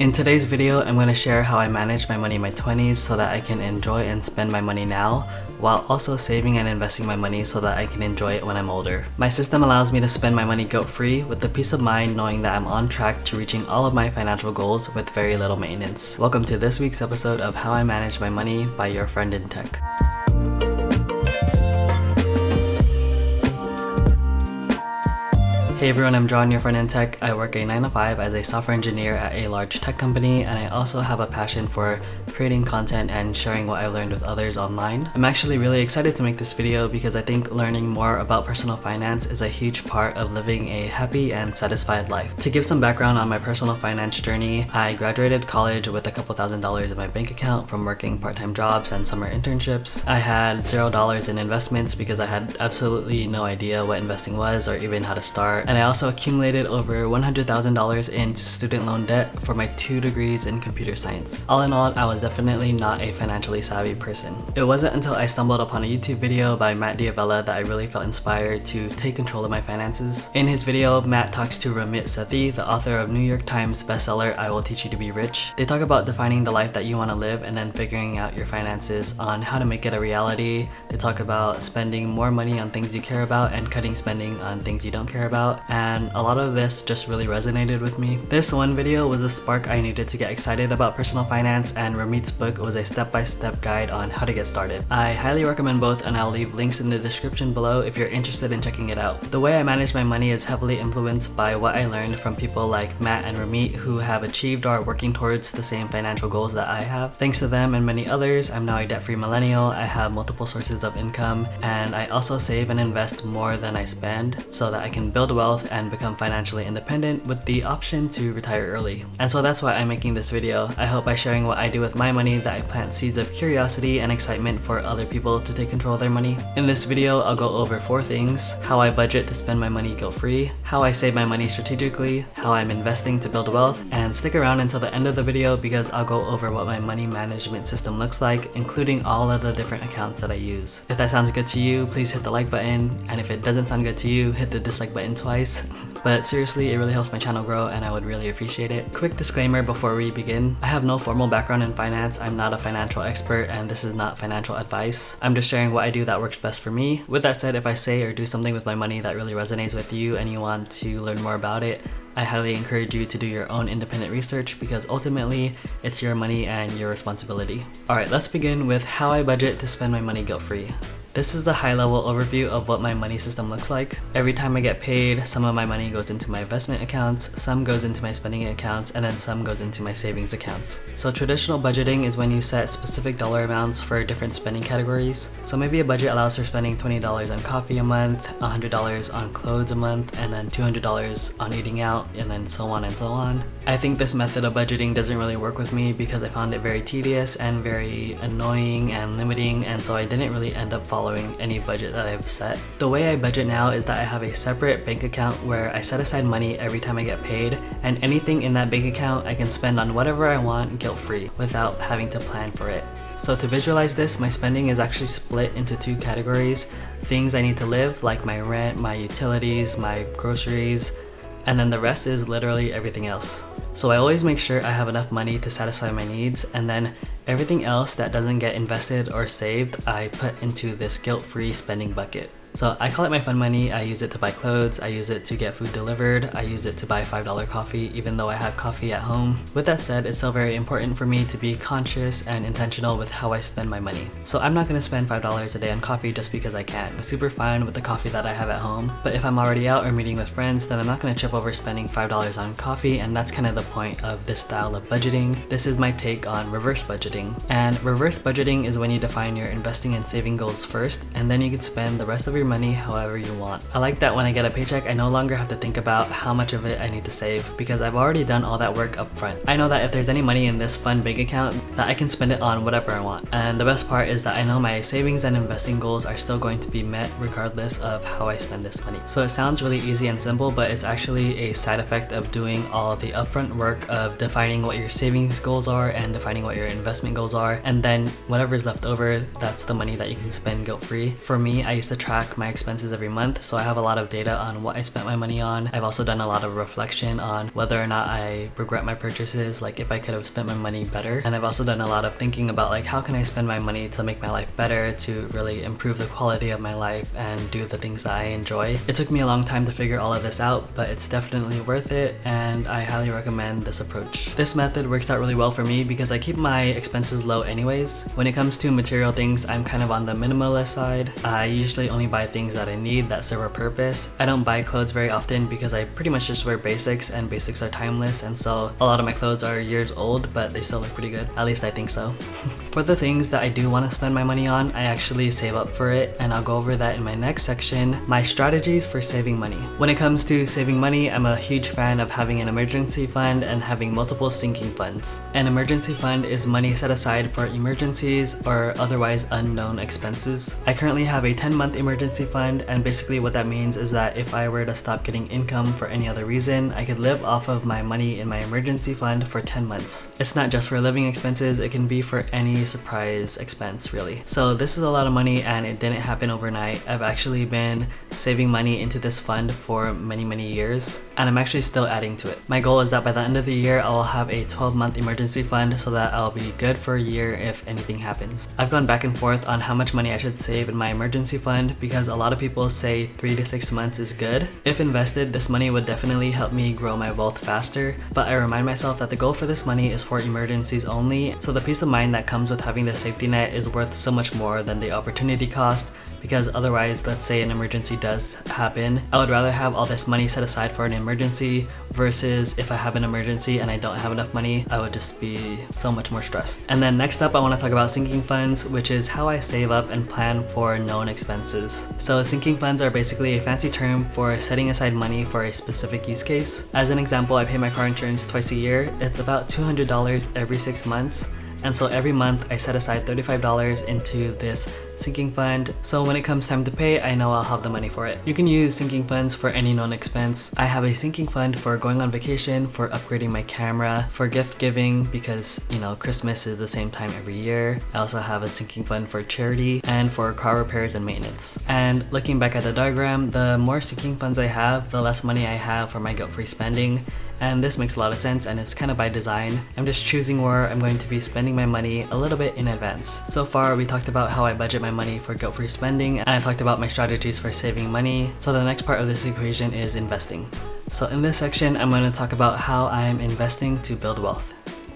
In today's video, I'm going to share how I managed my money in my 20s so that I can enjoy and spend my money now, while also saving and investing my money so that I can enjoy it when I'm older. My system allows me to spend my money guilt-free with the peace of mind knowing that I'm on track to reaching all of my financial goals with very little maintenance. Welcome to this week's episode of How I Manage My Money by your friend in tech. Hey everyone, I'm John, your friend in tech. I work a 9 to 5 as a software engineer at a large tech company, and I also have a passion for creating content and sharing what I learned with others online. I'm actually really excited to make this video because I think learning more about personal finance is a huge part of living a happy and satisfied life. To give some background on my personal finance journey, I graduated college with a couple $1,000s in my bank account from working part-time jobs and summer internships. I had $0 in investments because I had absolutely no idea what investing was or even how to start. And I also accumulated over $100,000 in student loan debt for my 2 degrees in computer science. All in all, I was definitely not a financially savvy person. It wasn't until I stumbled upon a YouTube video by Matt D'Avella that I really felt inspired to take control of my finances. In his video, Matt talks to Ramit Sethi, the author of New York Times bestseller I Will Teach You to Be Rich. They talk about defining the life that you want to live and then figuring out your finances on how to make it a reality. They talk about spending more money on things you care about and cutting spending on things you don't care about. And a lot of this just really resonated with me. This one video was the spark I needed to get excited about personal finance, and Ramit's book was a step-by-step guide on how to get started. I highly recommend both, and I'll leave links in the description below if you're interested in checking it out. The way I manage my money is heavily influenced by what I learned from people like Matt and Ramit who have achieved or are working towards the same financial goals that I have. Thanks to them and many others, I'm now a debt-free millennial. I have multiple sources of income, and I also save and invest more than I spend so that I can build wealth and become financially independent with the option to retire early. And so that's why I'm making this video. I hope by sharing what I do with my money that I plant seeds of curiosity and excitement for other people to take control of their money. In this video, I'll go over 4 things: how I budget to spend my money guilt-free, how I save my money strategically, how I'm investing to build wealth, and stick around until the end of the video because I'll go over what my money management system looks like, including all of the different accounts that I use. If that sounds good to you, please hit the like button, and if it doesn't sound good to you, hit the dislike button twice. But seriously, it really helps my channel grow and I would really appreciate it. Quick disclaimer before we begin: I have no formal background in finance, I'm not a financial expert, and this is not financial advice. I'm just sharing what I do that works best for me. With that said, if I say or do something with my money that really resonates with you and you want to learn more about it, I highly encourage you to do your own independent research because ultimately it's your money and your responsibility. Alright, let's begin with how I budget to spend my money guilt-free. This is the high-level overview of what my money system looks like. Every time I get paid, some of my money goes into my investment accounts, some goes into my spending accounts, and then some goes into my savings accounts. So traditional budgeting is when you set specific dollar amounts for different spending categories. So maybe a budget allows for spending $20 on coffee a month, $100 on clothes a month, and then $200 on eating out, and then so on and so on. I think this method of budgeting doesn't really work with me because I found it very tedious and very annoying and limiting, and so I didn't really end up following any budget that I've set. The way I budget now is that I have a separate bank account where I set aside money every time I get paid, and anything in that bank account I can spend on whatever I want guilt-free without having to plan for it. So to visualize this, my spending is actually split into 2 categories: things I need to live, like my rent, my utilities, my groceries, and then the rest is literally everything else. So I always make sure I have enough money to satisfy my needs, and then everything else that doesn't get invested or saved, I put into this guilt-free spending bucket. So I call it my fun money. I use it to buy clothes, I use it to get food delivered, I use it to buy $5 coffee even though I have coffee at home. With that said, it's still very important for me to be conscious and intentional with how I spend my money. So I'm not going to spend $5 a day on coffee just because I can. I'm super fine with the coffee that I have at home, but if I'm already out or meeting with friends, then I'm not going to trip over spending $5 on coffee, and that's kind of the point of this style of budgeting. This is my take on reverse budgeting. And reverse budgeting is when you define your investing and saving goals first, and then you can spend the rest of your money however you want. I like that when I get a paycheck, I no longer have to think about how much of it I need to save because I've already done all that work up front. I know that if there's any money in this fun bank account, that I can spend it on whatever I want. And the best part is that I know my savings and investing goals are still going to be met regardless of how I spend this money. So it sounds really easy and simple, but it's actually a side effect of doing all of the upfront work of defining what your savings goals are and defining what your investment goals are, and then whatever's left over, that's the money that you can spend guilt-free. For me, I used to track track my expenses every month, so I have a lot of data on what I spent my money on. I've also done a lot of reflection on whether or not I regret my purchases, like if I could have spent my money better. And I've also done a lot of thinking about like how can I spend my money to make my life better, to really improve the quality of my life and do the things that I enjoy. It took me a long time to figure all of this out, but it's definitely worth it, and I highly recommend this approach. This method works out really well for me because I keep my expenses low anyways. When it comes to material things, I'm kind of on the minimalist side. I usually only buy things that I need that serve a purpose. I don't buy clothes very often because I pretty much just wear basics, and basics are timeless, and so a lot of my clothes are years old, but they still look pretty good. At least I think so. For the things that I do want to spend my money on, I actually save up for it, and I'll go over that in my next section, my strategies for saving money. When it comes to saving money, I'm a huge fan of having an emergency fund and having multiple sinking funds. An emergency fund is money set aside for emergencies or otherwise unknown expenses. I currently have a 10-month emergency fund, and basically what that means is that if I were to stop getting income for any other reason, I could live off of my money in my emergency fund for 10 months. It's not just for living expenses, it can be for any surprise expense really. So this is a lot of money, and it didn't happen overnight. I've actually been saving money into this fund for many years, and I'm actually still adding to it. My goal is that by the end of the year, I'll have a 12-month emergency fund so that I'll be good for a year if anything happens. I've gone back and forth on how much money I should save in my emergency fund because a lot of people say 3 to 6 months is good. If invested, this money would definitely help me grow my wealth faster, but I remind myself that the goal for this money is for emergencies only, so the peace of mind that comes with having the safety net is worth so much more than the opportunity cost, because otherwise, let's say an emergency does happen, I would rather have all this money set aside for an emergency versus if I have an emergency and I don't have enough money, I would just be so much more stressed. And then next up, I want to talk about sinking funds, which is how I save up and plan for known expenses. So sinking funds are basically a fancy term for setting aside money for a specific use case. As an example, I pay my car insurance twice a year. It's about $200 every 6 months. And so every month I set aside $35 into this sinking fund, so when it comes time to pay, I know I'll have the money for it. You can use sinking funds for any known expense. I have a sinking fund for going on vacation, for upgrading my camera, for gift giving because, you know, Christmas is the same time every year. I also have a sinking fund for charity and for car repairs and maintenance. And looking back at the diagram, the more sinking funds I have, the less money I have for my guilt-free spending. And this makes a lot of sense, and it's kind of by design. I'm just choosing where I'm going to be spending my money a little bit in advance. So far, we talked about how I budget my money for guilt-free spending, and I've talked about my strategies for saving money. So the next part of this equation is investing. So in this section, I'm going to talk about how I'm investing to build wealth.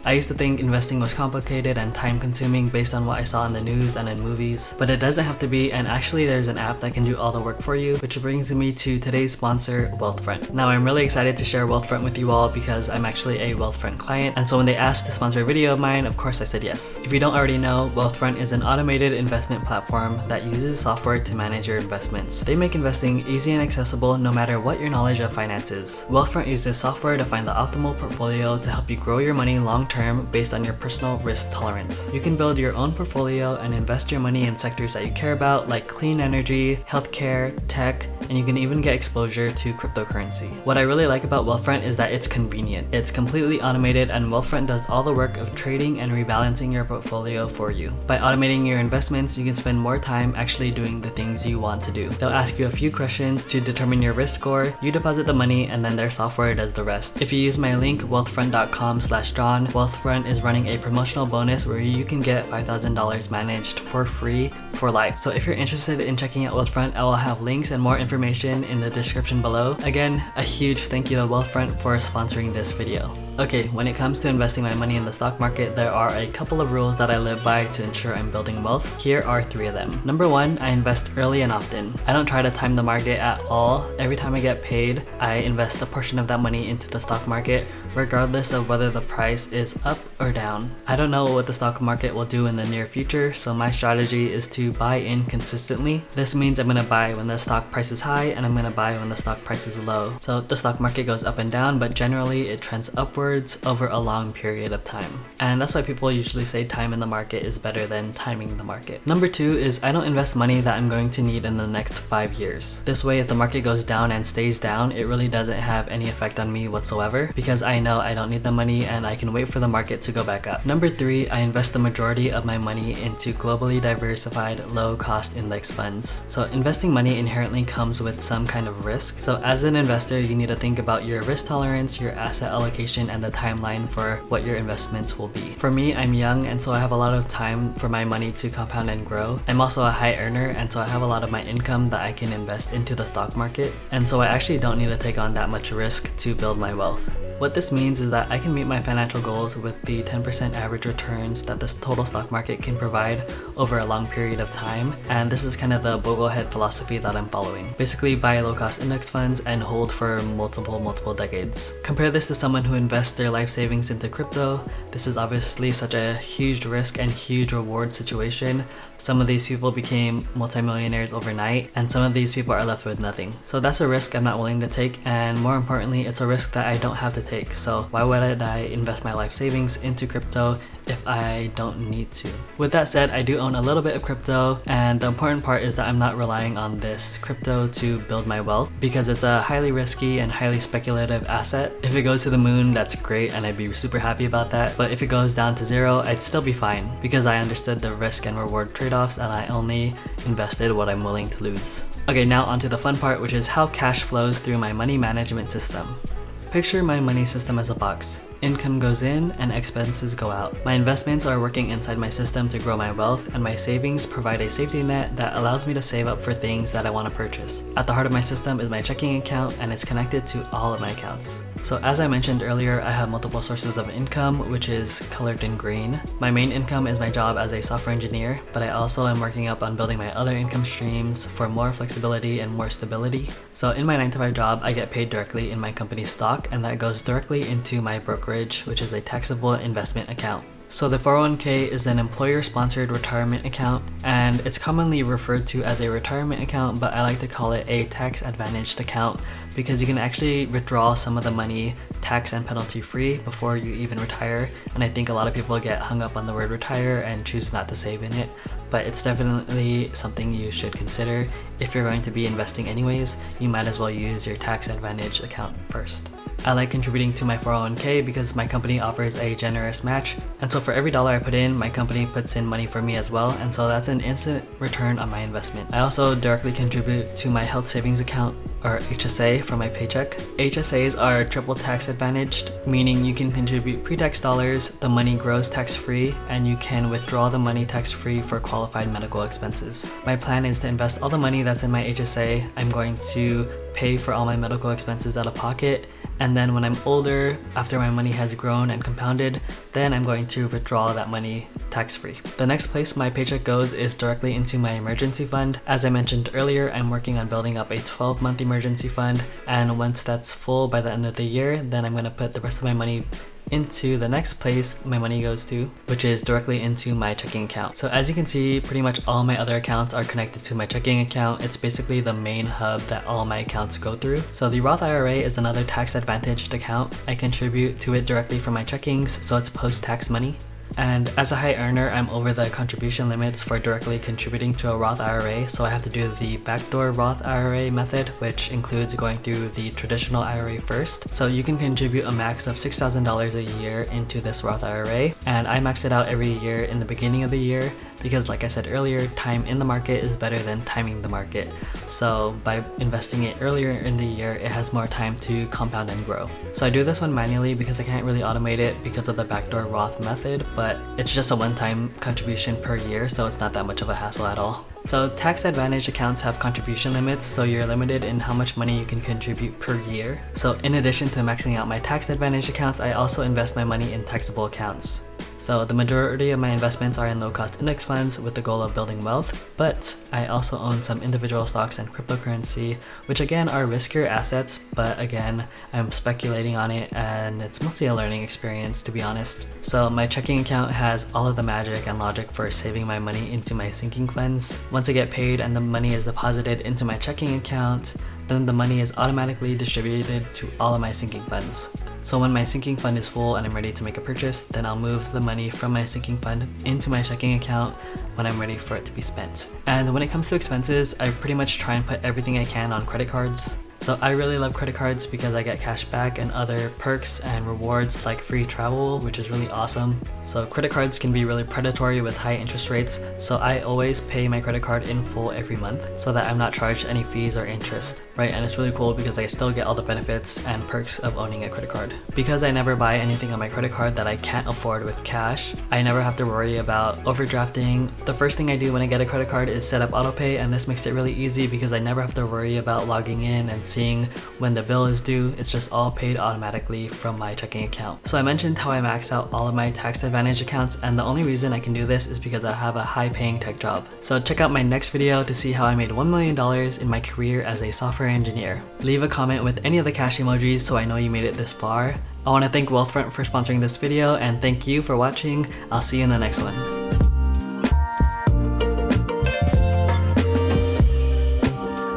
I used to think investing was complicated and time-consuming based on what I saw in the news and in movies, but it doesn't have to be, and actually there's an app that can do all the work for you, which brings me to today's sponsor, Wealthfront. Now I'm really excited to share Wealthfront with you all because I'm actually a Wealthfront client, and so when they asked to sponsor a video of mine, of course I said yes. If you don't already know, Wealthfront is an automated investment platform that uses software to manage your investments. They make investing easy and accessible no matter what your knowledge of finance is. Wealthfront uses software to find the optimal portfolio to help you grow your money long-term based on your personal risk tolerance. You can build your own portfolio and invest your money in sectors that you care about, like clean energy, healthcare, tech, and you can even get exposure to cryptocurrency. What I really like about Wealthfront is that it's convenient. It's completely automated, and Wealthfront does all the work of trading and rebalancing your portfolio for you. By automating your investments, you can spend more time actually doing the things you want to do. They'll ask you a few questions to determine your risk score, you deposit the money, and then their software does the rest. If you use my link, wealthfront.com/John, Wealthfront is running a promotional bonus where you can get $5,000 managed for free for life. So if you're interested in checking out Wealthfront, I will have links and more information in the description below. Again, a huge thank you to Wealthfront for sponsoring this video. Okay, when it comes to investing my money in the stock market, there are a couple of rules that I live by to ensure I'm building wealth. Here are 3 of them. Number 1, I invest early and often. I don't try to time the market at all. Every time I get paid, I invest a portion of that money into the stock market, regardless of whether the price is up or down. I don't know what the stock market will do in the near future, so my strategy is to buy in consistently. This means I'm gonna buy when the stock price is high, and I'm gonna buy when the stock price is low. So the stock market goes up and down, but generally it trends upward rewards over a long period of time. And that's why people usually say time in the market is better than timing the market. Number 2 is I don't invest money that I'm going to need in the next 5 years. This way, if the market goes down and stays down, it really doesn't have any effect on me whatsoever because I know I don't need the money and I can wait for the market to go back up. Number 3, I invest the majority of my money into globally diversified, low-cost index funds. So investing money inherently comes with some kind of risk. So as an investor, you need to think about your risk tolerance, your asset allocation, and the timeline for what your investments will be. For me, I'm young and so I have a lot of time for my money to compound and grow. I'm also a high earner and so I have a lot of my income that I can invest into the stock market. And so I actually don't need to take on that much risk to build my wealth. What this means is that I can meet my financial goals with the 10% average returns that this total stock market can provide over a long period of time. And this is kind of the boglehead philosophy that I'm following. Basically buy low-cost index funds and hold for multiple decades. Compare this to someone who invests their life savings into crypto. This is obviously such a huge risk and huge reward situation. Some of these people became multimillionaires overnight and some of these people are left with nothing. So that's a risk I'm not willing to take, and more importantly, it's a risk that I don't have to take. So why would I invest my life savings into crypto if I don't need to? With that said, I do own a little bit of crypto, and the important part is that I'm not relying on this crypto to build my wealth because it's a highly risky and highly speculative asset. If it goes to the moon, that's great and I'd be super happy about that. But if it goes down to zero, I'd still be fine because I understood the risk and reward trade-offs and I only invested what I'm willing to lose. Okay, now onto the fun part, which is how cash flows through my money management system. Picture my money system as a box. Income goes in and expenses go out. My investments are working inside my system to grow my wealth, and my savings provide a safety net that allows me to save up for things that I want to purchase. At the heart of my system is my checking account, and it's connected to all of my accounts. So as I mentioned earlier, I have multiple sources of income, which is colored in green. My main income is my job as a software engineer, but I also am working up on building my other income streams for more flexibility and more stability. So in my 9-to-5 job, I get paid directly in my company's stock, and that goes directly into my brokerage, which is a taxable investment account. So the 401k is an employer-sponsored retirement account, and it's commonly referred to as a retirement account, but I like to call it a tax-advantaged account because you can actually withdraw some of the money tax and penalty free before you even retire. And I think a lot of people get hung up on the word retire and choose not to save in it, but it's definitely something you should consider. If you're going to be investing anyways, you might as well use your tax-advantaged account first. I like contributing to my 401k because my company offers a generous match, and so for every dollar I put in, my company puts in money for me as well, and so that's an instant return on my investment. I also directly contribute to my health savings account, or HSA, from my paycheck. HSAs are triple tax advantaged, meaning you can contribute pre-tax dollars, the money grows tax-free, and you can withdraw the money tax-free for qualified medical expenses. My plan is to invest all the money that's in my HSA. I'm going to pay for all my medical expenses out of pocket, and then when I'm older, after my money has grown and compounded, then I'm going to withdraw that money tax-free. The next place my paycheck goes is directly into my emergency fund. As I mentioned earlier, I'm working on building up a 12-month emergency fund, and once that's full by the end of the year, then I'm going to put the rest of my money into the next place my money goes to, which is directly into my checking account. So as you can see, pretty much all my other accounts are connected to my checking account. It's basically the main hub that all my accounts go through. So the Roth IRA is another tax advantaged account. I contribute to it directly from my checkings, so it's post-tax money. And as a high earner, I'm over the contribution limits for directly contributing to a Roth IRA, so I have to do the backdoor Roth IRA method, which includes going through the traditional IRA first. So you can contribute a max of $6,000 a year into this Roth IRA, and I max it out every year in the beginning of the year because, like I said earlier, time in the market is better than timing the market. So by investing it earlier in the year, it has more time to compound and grow. So I do this one manually because I can't really automate it because of the backdoor Roth method, but it's just a one-time contribution per year, so it's not that much of a hassle at all. So tax advantage accounts have contribution limits, so you're limited in how much money you can contribute per year. So in addition to maxing out my tax advantage accounts, I also invest my money in taxable accounts. So the majority of my investments are in low-cost index funds with the goal of building wealth, but I also own some individual stocks and cryptocurrency, which again are riskier assets, but again, I'm speculating on it and it's mostly a learning experience, to be honest. So my checking account has all of the magic and logic for saving my money into my sinking funds. Once I get paid and the money is deposited into my checking account, then the money is automatically distributed to all of my sinking funds. So when my sinking fund is full and I'm ready to make a purchase, then I'll move the money from my sinking fund into my checking account when I'm ready for it to be spent. And when it comes to expenses, I pretty much try and put everything I can on credit cards. So I really love credit cards because I get cash back and other perks and rewards like free travel, which is really awesome. So credit cards can be really predatory with high interest rates, so I always pay my credit card in full every month so that I'm not charged any fees or interest, right? And it's really cool because I still get all the benefits and perks of owning a credit card. Because I never buy anything on my credit card that I can't afford with cash, I never have to worry about overdrafting. The first thing I do when I get a credit card is set up autopay, and this makes it really easy because I never have to worry about logging in and seeing when the bill is due. It's just all paid automatically from my checking account. So I mentioned how I max out all of my tax advantage accounts, and the only reason I can do this is because I have a high-paying tech job. So check out my next video to see how I made $1 million in my career as a software engineer. Leave a comment with any of the cash emojis so I know you made it this far. I want to thank Wealthfront for sponsoring this video, and thank you for watching. I'll see you in the next one.